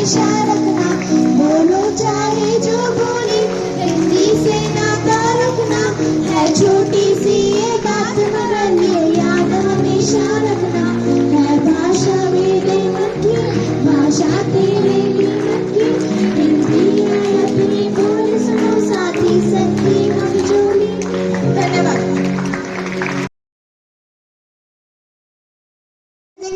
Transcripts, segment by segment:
हमेशा रखना, बोलो चाहे जो बोले, हिंदी से नाता रखना, है छोटी सी ये बात मगर ये याद हमेशा रखना, है भाषा मेरे मन की, भाषा तेरे मन की, हिंदी है अपनी बोल सुनो साथी सबकी हम जोड़ी। धन्यवाद।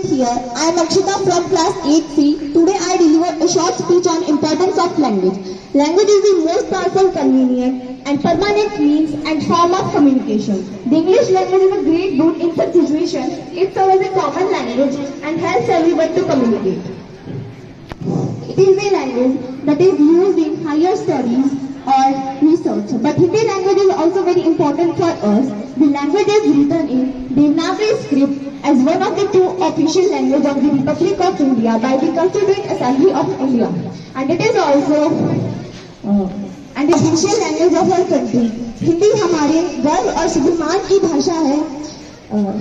Here, I am Akshita from class 8C. Today I deliver a short speech on importance of language. Language is the most powerful, convenient and permanent means and form of communication. The English language is a great boon in such situations. It serves as a common language and helps everyone to communicate. It is a language that is used in higher studies or research. But Hindi language is also very important for us. The language is written in Devanagari script as one of the two official languages of the Republic of India by the Constituent Assembly of India. And it is also an official language of our country. Hindi हमारे गर्व और स्वाभिमान की भाषा है।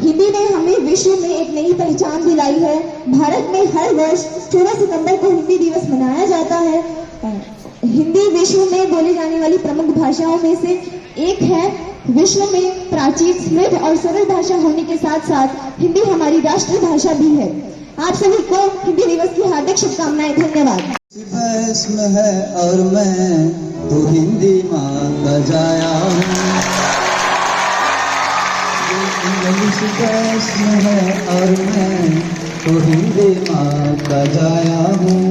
हिंदी ने हमें विश्व में एक नई पहचान दिलाई है। भारत में हर वर्ष 16 सितंबर को हिंदी दिवस मनाया जाता है। हिंदी विश्व में बोली जाने वाली प्रमुख भाषाओं में से एक है। विश्व में प्राचीन, समृद्ध और सरल भाषा होने के साथ साथ हिंदी हमारी राष्ट्रभाषा भी है। आप सभी को हिंदी दिवस की हार्दिक शुभकामनाएं। धन्यवाद। इसमें है और मैं तो हिंदी माँ बजाया हूँ, इंग्लिश में है और मैं तो हिंदी माँ बजाया हूँ।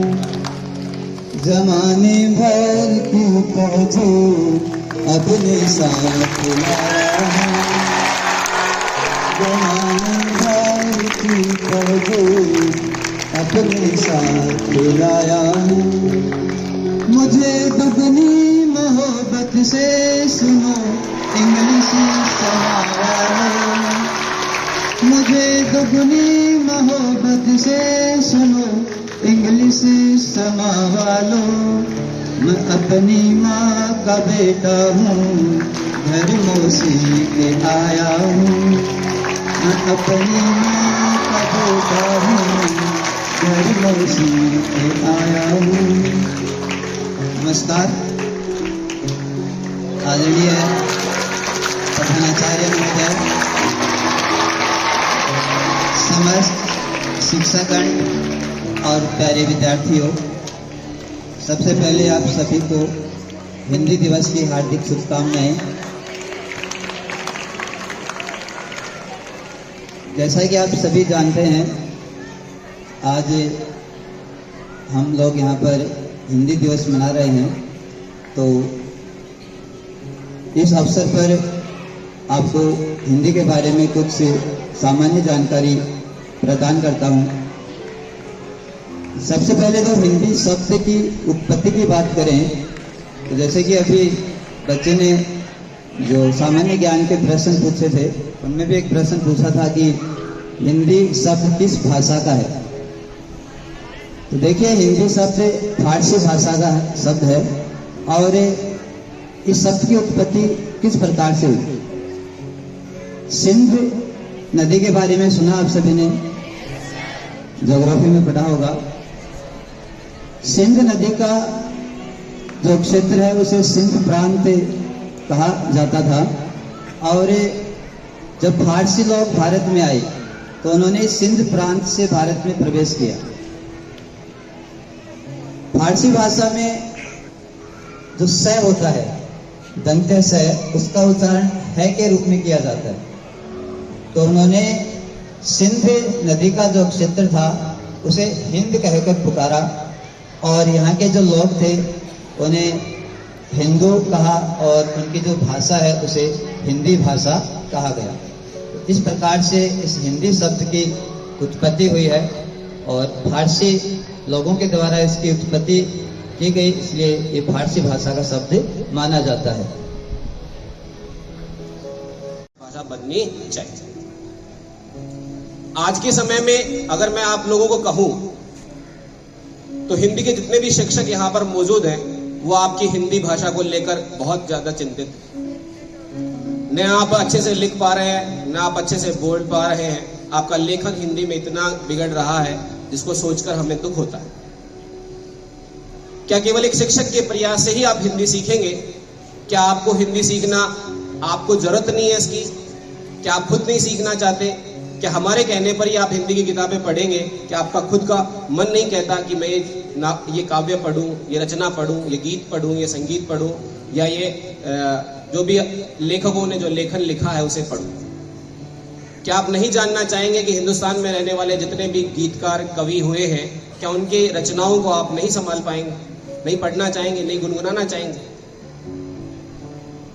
जमाने भर की पहुँचे अपने साथ लाया हूँ, जमाने भर की पहुँचे अपने साथ लाया हूँ। मुझे दुगनी मोहब्बत से सुनो इंग्लिश समाया है, मुझे दुगनी मोहब्बत से सुनो इंग्लिश समावा लो। मैं अपनी माँ का बेटा हूँ, घर मौसी के आया हूँ। मैं अपनी माँ का बेटा हूँ, घर मौसी के आया हूँ। नमस्कार। आदरणीय प्रधानाचार्य महोदय, समस्त शिक्षकगण और प्यारे विद्यार्थियों, सबसे पहले आप सभी को हिंदी दिवस की हार्दिक शुभकामनाएं। जैसा कि आप सभी जानते हैं, आज हम लोग यहाँ पर हिंदी दिवस मना रहे हैं, तो इस अवसर पर आपको हिंदी के बारे में कुछ सामान्य जानकारी प्रदान करता हूँ। सबसे पहले तो हिंदी शब्द की उत्पत्ति की बात करें तो जैसे कि अभी बच्चे ने जो सामान्य ज्ञान के प्रश्न पूछे थे, उनमें भी एक प्रश्न पूछा था कि हिंदी शब्द किस भाषा का है। तो देखिए, हिंदी शब्द फारसी भाषा का शब्द है और इस शब्द की उत्पत्ति किस प्रकार से हुई। सिंध नदी के बारे में सुना आप सभी ने, ज्योग्राफी में पढ़ा होगा। सिंध नदी का जो क्षेत्र है उसे सिंध प्रांत कहा जाता था। और जब फारसी लोग भारत में आए तो उन्होंने सिंध प्रांत से भारत में प्रवेश किया। फारसी भाषा में जो स होता है, दंत्य स, उसका उच्चारण है के रूप में किया जाता है। तो उन्होंने सिंध नदी का जो क्षेत्र था उसे हिंद कहकर पुकारा और यहाँ के जो लोग थे उन्हें हिंदू कहा और उनकी जो भाषा है उसे हिंदी भाषा कहा गया। इस प्रकार से इस हिंदी शब्द की उत्पत्ति हुई है और फारसी लोगों के द्वारा इसकी उत्पत्ति की गई, इसलिए ये फारसी भाषा का शब्द माना जाता है। भाषा बननी चाहिए। आज के समय में अगर मैं आप लोगों को कहूं तो हिंदी के जितने भी शिक्षक यहाँ पर मौजूद हैं वो आपकी हिंदी भाषा को लेकर बहुत ज्यादा चिंतित हैं। न आप अच्छे से लिख पा रहे हैं, न आप अच्छे से बोल पा रहे हैं। आपका लेखन हिंदी में इतना बिगड़ रहा है जिसको सोचकर हमें दुख होता है। क्या केवल एक शिक्षक के प्रयास से ही आप हिंदी सीखेंगे? क्या आपको हिंदी सीखना, आपको जरूरत नहीं है इसकी? क्या आप खुद नहीं सीखना चाहते? क्या हमारे कहने पर ही आप हिंदी की किताबें पढ़ेंगे? क्या आपका खुद का मन नहीं कहता कि मैं ये काव्य पढूं, ये रचना पढूं, ये गीत पढूं, ये संगीत पढूं, या ये जो भी लेखकों ने जो लेखन लिखा है उसे पढूं? क्या आप नहीं जानना चाहेंगे कि हिंदुस्तान में रहने वाले जितने भी गीतकार, कवि हुए हैं, क्या उनके रचनाओं को आप नहीं संभाल पाएंगे, नहीं पढ़ना चाहेंगे, नहीं गुनगुनाना चाहेंगे?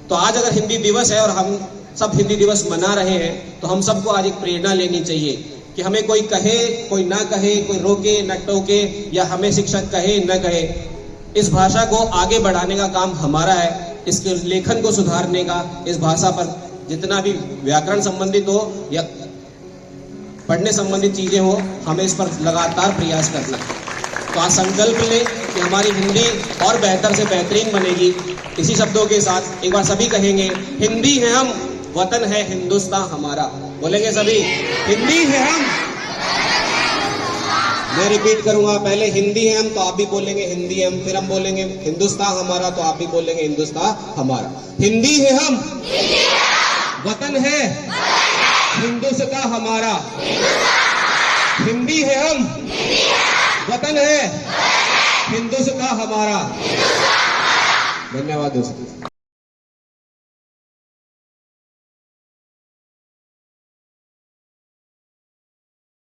तो आज अगर हिंदी दिवस है और हम सब हिंदी दिवस मना रहे हैं, तो हम सबको आज एक प्रेरणा लेनी चाहिए कि हमें कोई कहे, कोई ना कहे, कोई रोके न टोके, या हमें शिक्षक कहे न कहे, इस भाषा को आगे बढ़ाने का काम हमारा है। इसके लेखन को सुधारने का, इस भाषा पर जितना भी व्याकरण संबंधित हो या पढ़ने संबंधित चीजें हो, हमें इस पर लगातार प्रयास करना है। तो आज संकल्प लें कि हमारी हिंदी और बेहतर से बेहतरीन बनेगी। इसी शब्दों के साथ एक बार सभी कहेंगे, हिंदी है हम, वतन है हिंदुस्तान हमारा। बोलेंगे सभी, हिंदी है हम। मैं रिपीट करूंगा, पहले हिंदी है हम तो आप भी बोलेंगे हिंदी है हम, फिर हम बोलेंगे हिंदुस्तान हमारा तो आप भी बोलेंगे हिंदुस्तान हमारा। हिंदी है हम, वतन है हिंदुस्तान हमारा। हिंदी है हम, वतन है हिंदुस्तान हमारा। धन्यवाद दोस्तों।